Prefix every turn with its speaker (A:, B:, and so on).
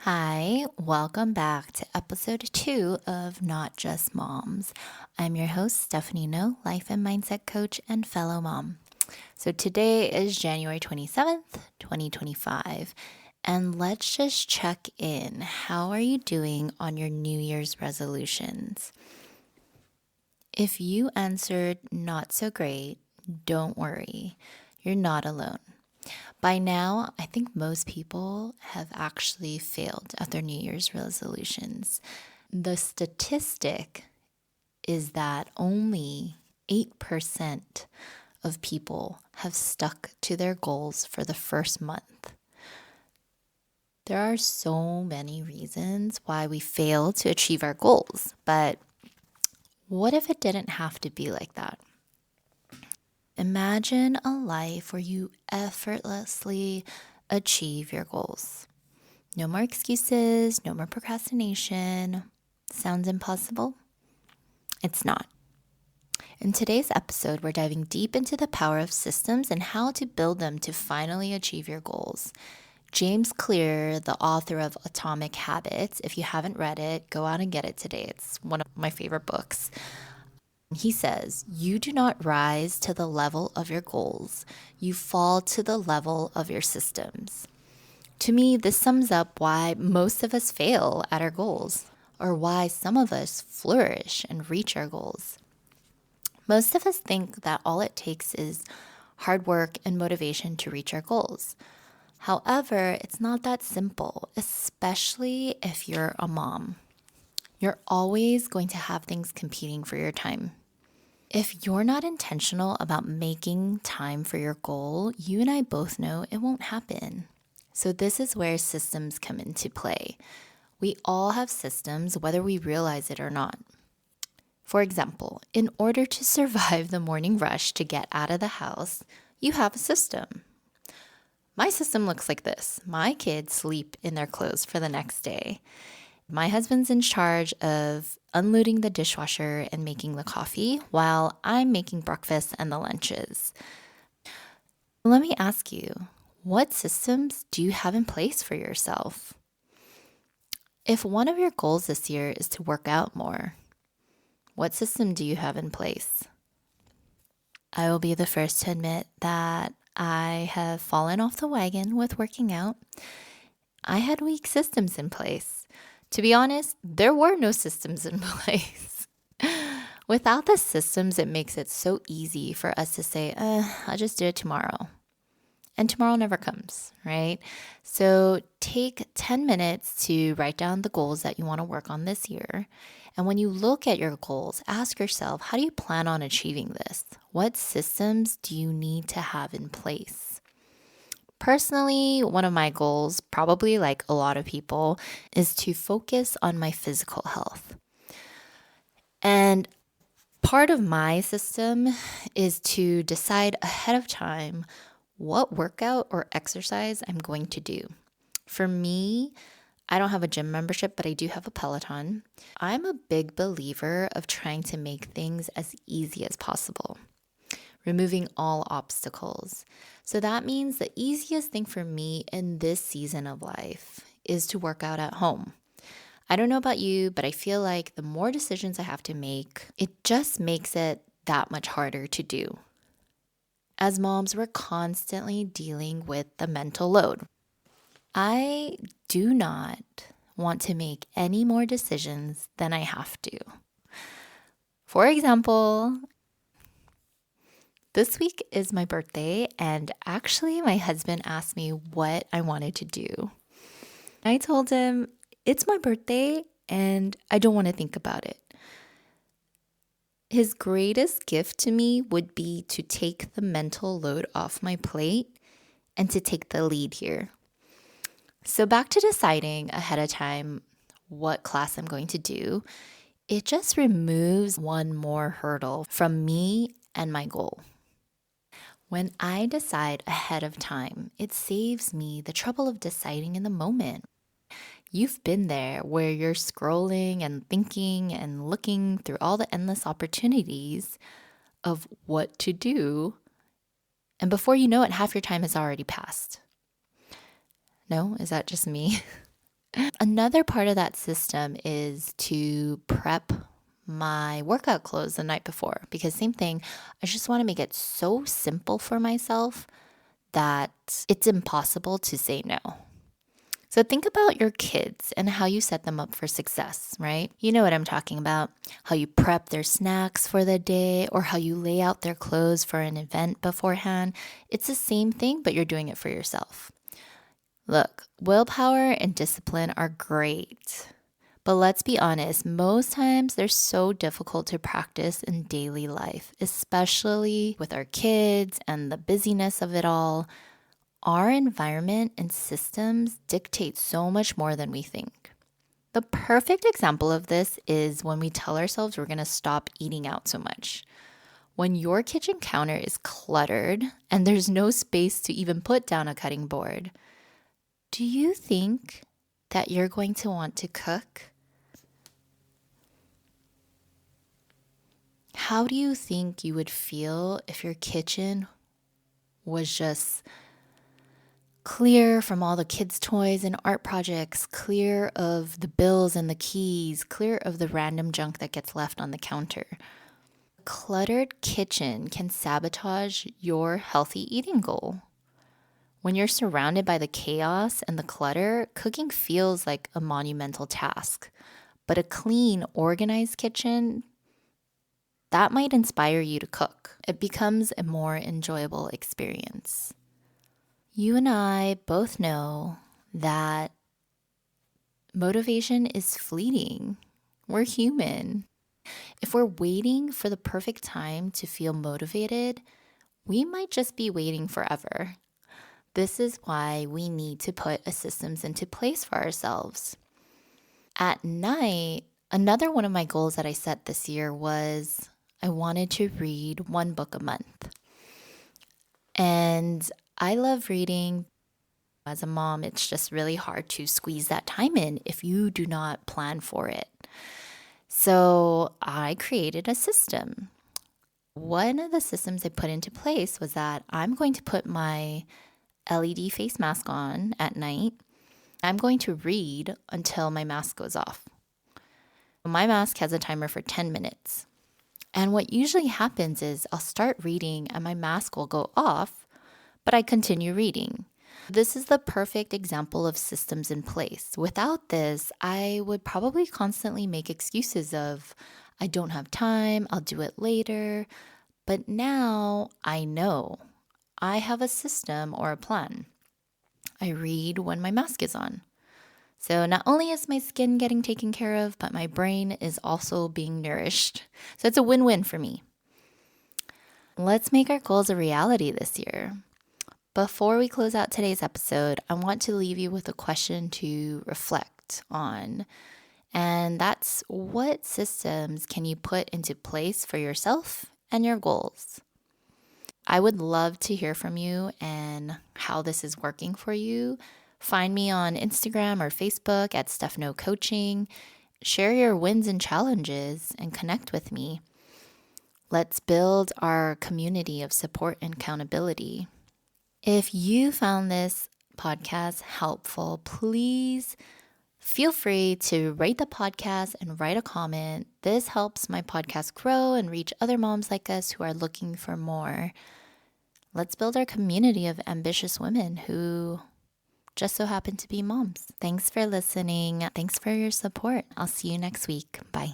A: Hi, welcome back to episode 2 of Not Just Moms. I'm your host, Stephanie No, life and mindset coach and fellow mom. So today is January 27th, 2025, and let's just check in. How are you doing on your New Year's resolutions? If you answered not so great, don't worry, you're not alone. By now, I think most people have actually failed at their New Year's resolutions. The statistic is that only 8% of people have stuck to their goals for the first month. There are so many reasons why we fail to achieve our goals, but what if it didn't have to be like that? Imagine a life where you effortlessly achieve your goals. No more excuses, no more procrastination. Sounds impossible? It's not. In today's episode, we're diving deep into the power of systems and how to build them to finally achieve your goals. James Clear, the author of Atomic Habits, if you haven't read it, go out and get it today. It's one of my favorite books. He says, "You do not rise to the level of your goals, you fall to the level of your systems." To me, this sums up why most of us fail at our goals, or why some of us flourish and reach our goals. Most of us think that all it takes is hard work and motivation to reach our goals. However, it's not that simple, especially if you're a mom. You're always going to have things competing for your time. If you're not intentional about making time for your goal, you and I both know it won't happen. So this is where systems come into play. We all have systems, whether we realize it or not. For example, in order to survive the morning rush to get out of the house, you have a system. My system looks like this. My kids sleep in their clothes for the next day. My husband's in charge of unloading the dishwasher and making the coffee while I'm making breakfast and the lunches. Let me ask you, what systems do you have in place for yourself? If one of your goals this year is to work out more, what system do you have in place? I will be the first to admit that I have fallen off the wagon with working out. I had weak systems in place. To be honest, there were no systems in place. Without the systems, it makes it so easy for us to say, I'll just do it tomorrow. And tomorrow never comes, right? So take 10 minutes to write down the goals that you want to work on this year. And when you look at your goals, ask yourself, how do you plan on achieving this? What systems do you need to have in place? Personally, one of my goals, probably like a lot of people, is to focus on my physical health. And part of my system is to decide ahead of time what workout or exercise I'm going to do. For me, I don't have a gym membership, but I do have a Peloton. I'm a big believer of trying to make things as easy as possible, removing all obstacles. So that means the easiest thing for me in this season of life is to work out at home. I don't know about you, but I feel like the more decisions I have to make, it just makes it that much harder to do. As moms, we're constantly dealing with the mental load. I do not want to make any more decisions than I have to. For example, this week is my birthday, and actually, my husband asked me what I wanted to do. I told him, it's my birthday, and I don't want to think about it. His greatest gift to me would be to take the mental load off my plate and to take the lead here. So back to deciding ahead of time what class I'm going to do, it just removes one more hurdle from me and my goal. When I decide ahead of time, it saves me the trouble of deciding in the moment. You've been there where you're scrolling and thinking and looking through all the endless opportunities of what to do. And before you know it, half your time has already passed. No, is that just me? Another part of that system is to prep my workout clothes the night before because same thing, I just want to make it so simple for myself that it's impossible to say no. So think about your kids and how you set them up for success, right? You know what I'm talking about. How you prep their snacks for the day or how you lay out their clothes for an event beforehand. It's the same thing, but you're doing it for yourself. Look, willpower and discipline are great. But let's be honest, most times they're so difficult to practice in daily life, especially with our kids and the busyness of it all. Our environment and systems dictate so much more than we think. The perfect example of this is when we tell ourselves we're going to stop eating out so much. When your kitchen counter is cluttered and there's no space to even put down a cutting board, do you think that you're going to want to cook? How do you think you would feel if your kitchen was just clear from all the kids' toys and art projects, clear of the bills and the keys, clear of the random junk that gets left on the counter? A cluttered kitchen can sabotage your healthy eating goal. When you're surrounded by the chaos and the clutter, cooking feels like a monumental task. But a clean, organized kitchen, that might inspire you to cook. It becomes a more enjoyable experience. You and I both know that motivation is fleeting. We're human. If we're waiting for the perfect time to feel motivated, we might just be waiting forever. This is why we need to put a systems into place for ourselves. At night, another one of my goals that I set this year was I wanted to read one book a month. And I love reading. As a mom, it's just really hard to squeeze that time in if you do not plan for it. So I created a system. One of the systems I put into place was that I'm going to put my LED face mask on at night. I'm going to read until my mask goes off. My mask has a timer for 10 minutes. And what usually happens is I'll start reading and my mask will go off, but I continue reading. This is the perfect example of systems in place. Without this, I would probably constantly make excuses of, I don't have time, I'll do it later. But now I know I have a system or a plan. I read when my mask is on. So not only is my skin getting taken care of, but my brain is also being nourished. So it's a win-win for me. Let's make our goals a reality this year. Before we close out today's episode, I want to leave you with a question to reflect on. And that's, what systems can you put into place for yourself and your goals? I would love to hear from you and how this is working for you. Find me on Instagram or Facebook at Stefano Coaching. Share your wins and challenges and connect with me. Let's build our community of support and accountability. If you found this podcast helpful, please feel free to rate the podcast and write a comment. This helps my podcast grow and reach other moms like us who are looking for more. Let's build our community of ambitious women who just so happen to be moms. Thanks for listening. Thanks for your support. I'll see you next week. Bye.